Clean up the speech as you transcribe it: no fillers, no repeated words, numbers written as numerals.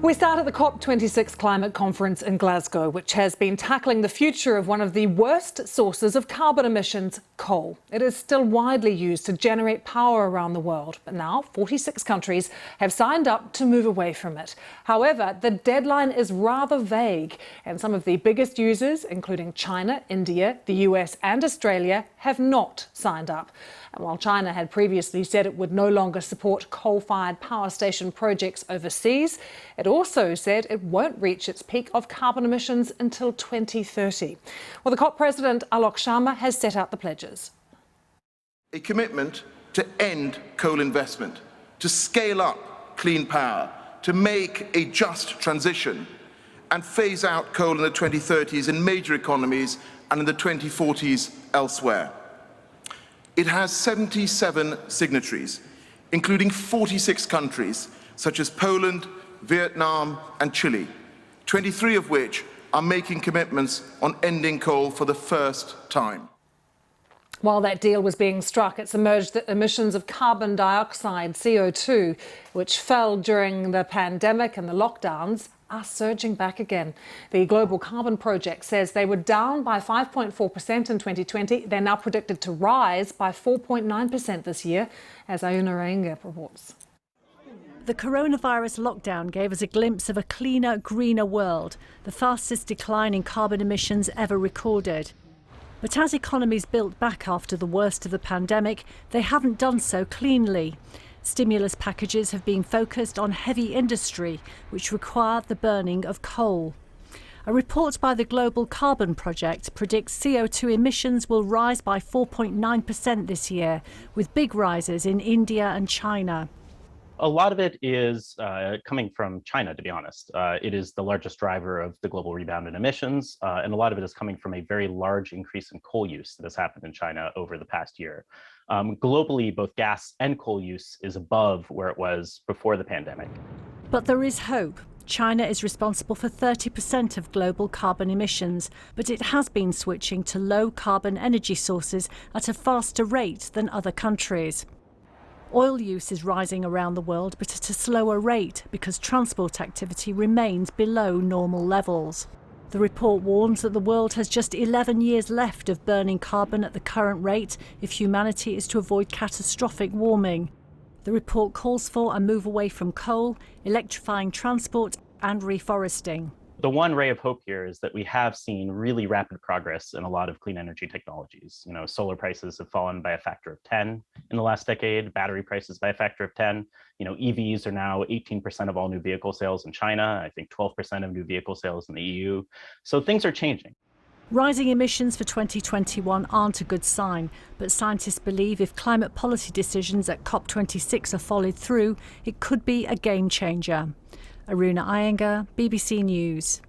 We start at the COP26 climate conference in Glasgow, which has been tackling the future of one of the worst sources of carbon emissions, coal. It is still widely used to generate power around the world, but now 46 countries have signed up to move away from it. However, the deadline is rather vague, and some of the biggest users, including China, India, the US and Australia, have not signed up. And while China had previously said it would no longer support coal-fired power station projects overseas, it also said it won't reach its peak of carbon emissions until 2030. Well, the COP president, Alok Sharma, has set out the pledges. A commitment to end coal investment, to scale up clean power, to make a just transition and phase out coal in the 2030s in major economies and in the 2040s elsewhere. It has 77 signatories, including 46 countries such as Poland, Vietnam and Chile, 23 of which are making commitments on ending coal for the first time. While that deal was being struck, it's emerged that emissions of carbon dioxide, CO2, which fell during the pandemic and the lockdowns, are surging back again. The Global Carbon Project says they were down by 5.4% in 2020. They're now predicted to rise by 4.9% this year, as Ayuna Rainga reports. The coronavirus lockdown gave us a glimpse of a cleaner, greener world, the fastest decline in carbon emissions ever recorded. But as economies built back after the worst of the pandemic, they haven't done so cleanly. Stimulus packages have been focused on heavy industry, which require the burning of coal. A report by the Global Carbon Project predicts CO2 emissions will rise by 4.9% this year, with big rises in India and China. A lot of it is coming from China, to be honest. It is the largest driver of the global rebound in emissions, and a lot of it is coming from a very large increase in coal use that has happened in China over the past year. Globally, both gas and coal use is above where it was before the pandemic. But there is hope. China is responsible for 30% of global carbon emissions, but it has been switching to low carbon energy sources at a faster rate than other countries. Oil use is rising around the world, but at a slower rate because transport activity remains below normal levels. The report warns that the world has just 11 years left of burning carbon at the current rate if humanity is to avoid catastrophic warming. The report calls for a move away from coal, electrifying transport and reforesting. The one ray of hope here is that we have seen really rapid progress in a lot of clean energy technologies. Solar prices have fallen by a factor of 10 in the last decade, battery prices by a factor of 10. EVs are now 18% of all new vehicle sales in China, I think 12% of new vehicle sales in the EU. So things are changing. Rising emissions for 2021 aren't a good sign, but scientists believe if climate policy decisions at COP26 are followed through, it could be a game changer. Aruna Iyengar, BBC News.